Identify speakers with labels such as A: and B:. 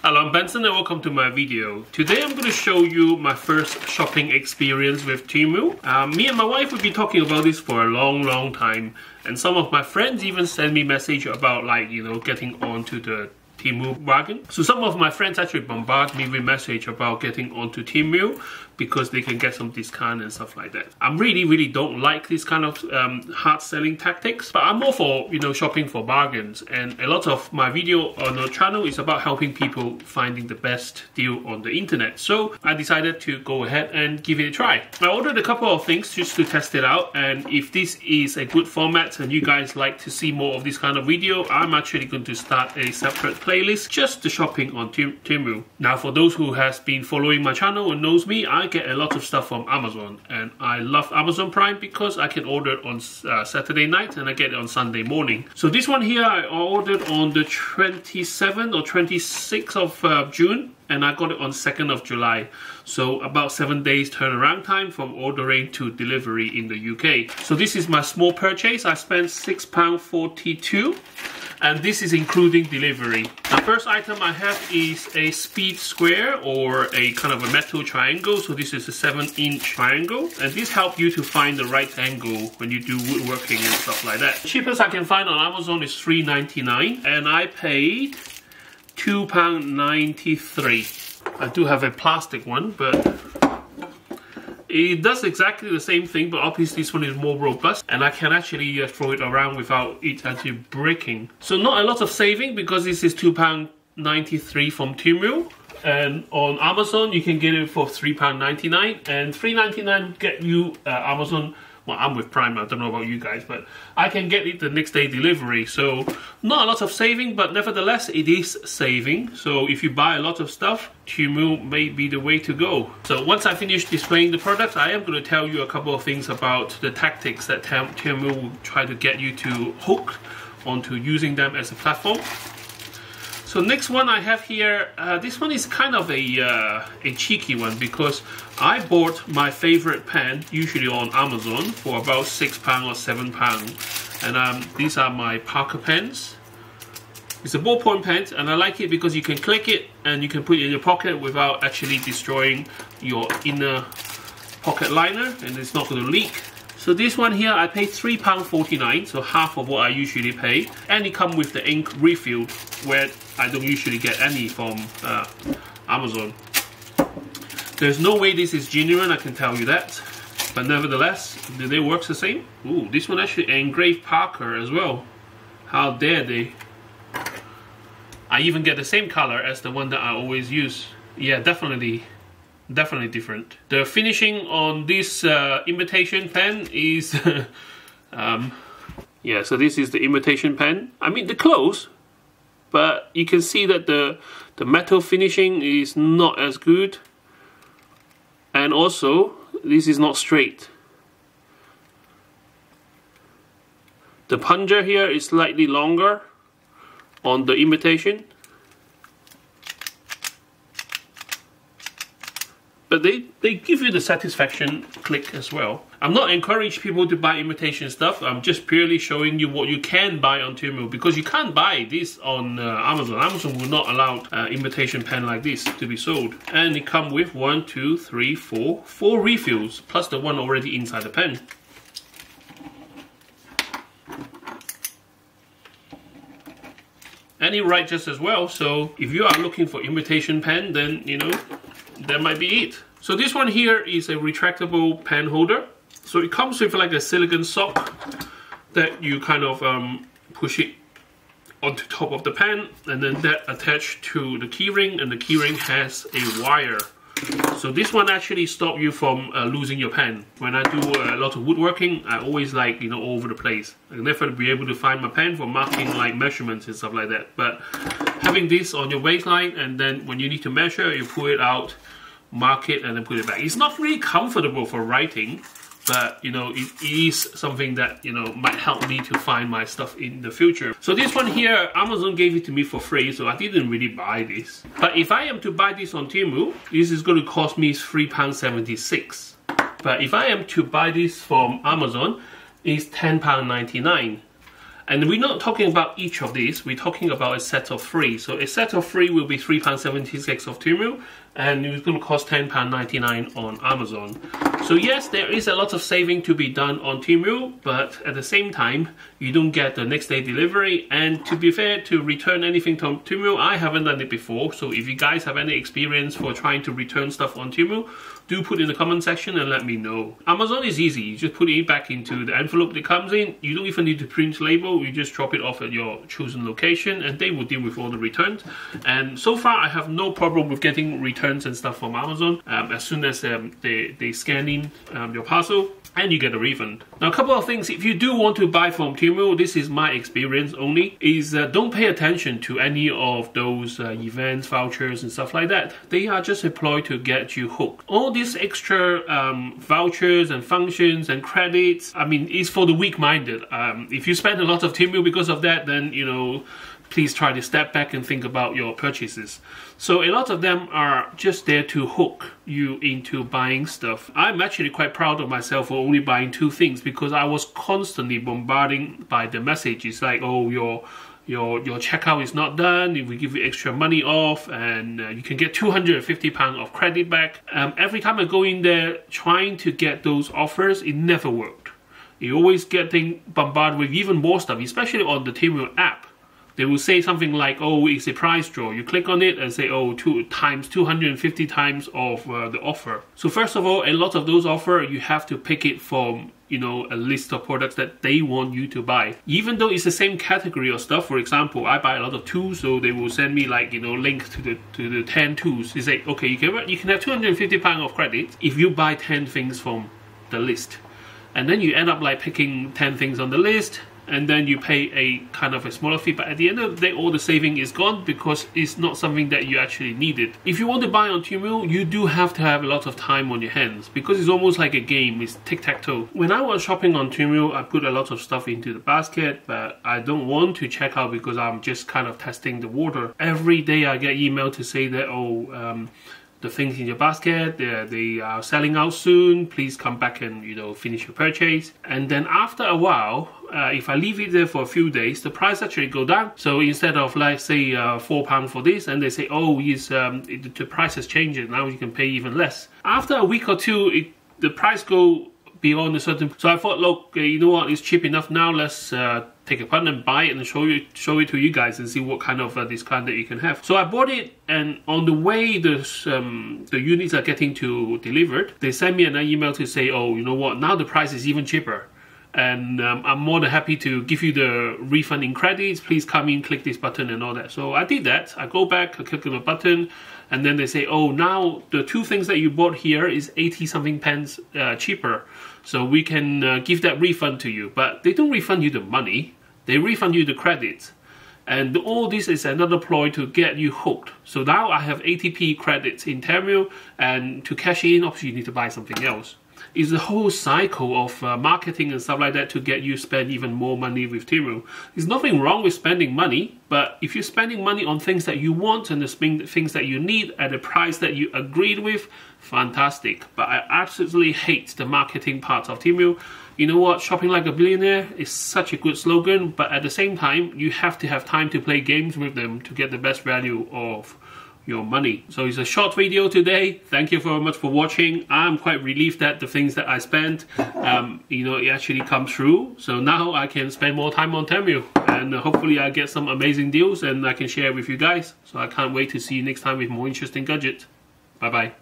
A: Hello, I'm Benson and welcome to my video. Today I'm going to show you my first shopping experience with TEMU. Me and my wife have been talking about this for a long time, and some of my friends even send me message about getting onto the TEMU wagon. So some of my friends actually bombard me with message about getting onto TEMU because they can get some discount and stuff like that. I really don't like this kind of hard selling tactics, but I'm more for shopping for bargains, and a lot of my video on the channel is about helping people finding the best deal on the internet. So I decided to go ahead and give it a try. I ordered a couple of things just to test it out, and if this is a good format and you guys like to see more of this kind of video, I'm actually going to start a separate playlist just the shopping on TEMU. Now, for those who has been following my channel and knows me, I get a lot of stuff from Amazon, and I love Amazon Prime because I can order it on Saturday night and I get it on Sunday morning. So this one here I ordered on the 27th or 26th of June, and I got it on 2nd of July. So about 7 days turnaround time from ordering to delivery in the UK. So this is my small purchase. I spent £6.42. and this is including delivery. The first item I have is a speed square, or a kind of a metal triangle. So this is a 7-inch triangle, and this helps you to find the right angle when you do woodworking and stuff like that. The cheapest I can find on Amazon is £3.99, and I paid £2.93. I do have a plastic one, but it does exactly the same thing, but obviously this one is more robust, and I can actually throw it around without it actually breaking. So not a lot of saving, because this is £2.93 from TEMU, and on Amazon you can get it for £3.99, and £3.99 get you Amazon. Well, I'm with Prime, I don't know about you guys, but I can get it the next day delivery. So not a lot of saving, but nevertheless it is saving. So if you buy a lot of stuff, TEMU may be the way to go. So once I finish displaying the products, I am going to tell you a couple of things about the tactics that TEMU will try to get you to hook onto using them as a platform. So next one I have here, this one is kind of a cheeky one, because I bought my favorite pen usually on Amazon for about £6 or £7, and these are my Parker pens. It's a ballpoint pen, and I like it because you can click it and you can put it in your pocket without actually destroying your inner pocket liner, and it's not going to leak. So this one here I paid £3.49, so half of what I usually pay, and it comes with the ink refill, where I don't usually get any from Amazon. There's no way this is genuine, I can tell you that, but nevertheless, do they work the same? Ooh, this one actually engraved Parker as well. How dare they? I even get the same color as the one that I always use. Yeah, definitely different. The finishing on this imitation pen is yeah, so this is the imitation pen. I mean, they're close, but you can see that the metal finishing is not as good, and also this is not straight. The plunger here is slightly longer on the imitation, but they give you the satisfaction click as well. I'm not encouraging people to buy imitation stuff. I'm just purely showing you what you can buy on TEMU, because you can't buy this on Amazon. Amazon will not allow imitation pen like this to be sold. And it comes with 1, 2, 3, 4 refills, plus the one already inside the pen. And it writes just as well, so if you are looking for imitation pen, then that might be it. So this one here is a retractable pen holder. So it comes with like a silicone sock that you kind of push it onto top of the pen, and then that attached to the keyring, and the keyring has a wire. So this one actually stops you from losing your pen. When I do a lot of woodworking, I always like all over the place. I'll never be able to find my pen for marking like measurements and stuff like that. But having this on your waistline, and then when you need to measure, you pull it out, mark it, and then put it back. It's not really comfortable for writing, but it is something that might help me to find my stuff in the future. So this one here, Amazon gave it to me for free, so I didn't really buy this. But if I am to buy this on TEMU, this is going to cost me £3.76. But if I am to buy this from Amazon, it's £10.99. And we're not talking about each of these, we're talking about a set of 3. So a set of 3 will be £3.76 of TEMU, and it's going to cost £10.99 on Amazon. So yes, there is a lot of saving to be done on TEMU, but at the same time, you don't get the next day delivery. And to be fair, to return anything to TEMU, I haven't done it before. So if you guys have any experience for trying to return stuff on TEMU, do put in the comment section and let me know. Amazon is easy. You just put it back into the envelope it comes in. You don't even need to print label. You just drop it off at your chosen location and they will deal with all the returns. And so far, I have no problem with getting returns and stuff from Amazon. As soon as they scan in your parcel, and you get a refund. Now, a couple of things, if you do want to buy from TEMU, this is my experience only, is don't pay attention to any of those events, vouchers and stuff like that. They are just employed to get you hooked. All these extra vouchers and functions and credits, I mean, is for the weak-minded. If you spend a lot of TEMU because of that, then, you know, please try to step back and think about your purchases. So a lot of them are just there to hook you into buying stuff. I'm actually quite proud of myself for only buying 2 things because I was constantly bombarded by the messages like, oh, your checkout is not done, if we give you extra money off, and you can get £250 of credit back. Every time I go in there trying to get those offers, it never worked. You always getting bombarded with even more stuff, especially on the TEMU app. They will say something like, oh, it's a price draw. You click on it and say, oh, 250 times of the offer. So first of all, a lot of those offers, you have to pick it from, you know, a list of products that they want you to buy. Even though it's the same category of stuff, for example, I buy a lot of tools, so they will send me like, you know, link to the 10 tools. They say, okay, you can have £250 of credit if you buy 10 things from the list. And then you end up like picking 10 things on the list, and then you pay a kind of a smaller fee, but at the end of the day, all the saving is gone because it's not something that you actually needed. If you want to buy on TEMU, you do have to have a lot of time on your hands because it's almost like a game, it's tic-tac-toe. When I was shopping on TEMU, I put a lot of stuff into the basket, but I don't want to check out because I'm just kind of testing the water. Every day I get email to say that, oh, the things in your basket, they are selling out soon, please come back and, you know, finish your purchase. And then after a while, if I leave it there for a few days, the price actually go down. So instead of like say £4 for this, and they say, oh, the price has changed, now you can pay even less. After a week or two, the price go beyond a certain. So I thought, look, you know what, it's cheap enough now. Let's take a punt and buy it and show it to you guys and see what kind of discount that you can have. So I bought it, and on the way the units are getting delivered, they sent me an email to say, oh, you know what, now the price is even cheaper. And I'm more than happy to give you the refund in credits. Please come in, click this button and all that. So I did that. I go back, I click on the button, and then they say, oh, now the 2 things that you bought here is 80 something pence cheaper. So we can give that refund to you. But they don't refund you the money. They refund you the credits. And all this is another ploy to get you hooked. So now I have 80p credits in TEMU, and to cash in, obviously you need to buy something else. It's the whole cycle of marketing and stuff like that to get you spend even more money with TEMU. There's nothing wrong with spending money, but if you're spending money on things that you want and the things that you need at a price that you agreed with, fantastic. But I absolutely hate the marketing part of TEMU. You know what, shopping like a billionaire is such a good slogan, but at the same time, you have to have time to play games with them to get the best value of your money. So it's a short video today. Thank you very much for watching. I'm quite relieved that the things that I spent, you know, it actually comes through. So now I can spend more time on TEMU, and hopefully I get some amazing deals and I can share with you guys. So I can't wait to see you next time with more interesting gadgets. Bye bye.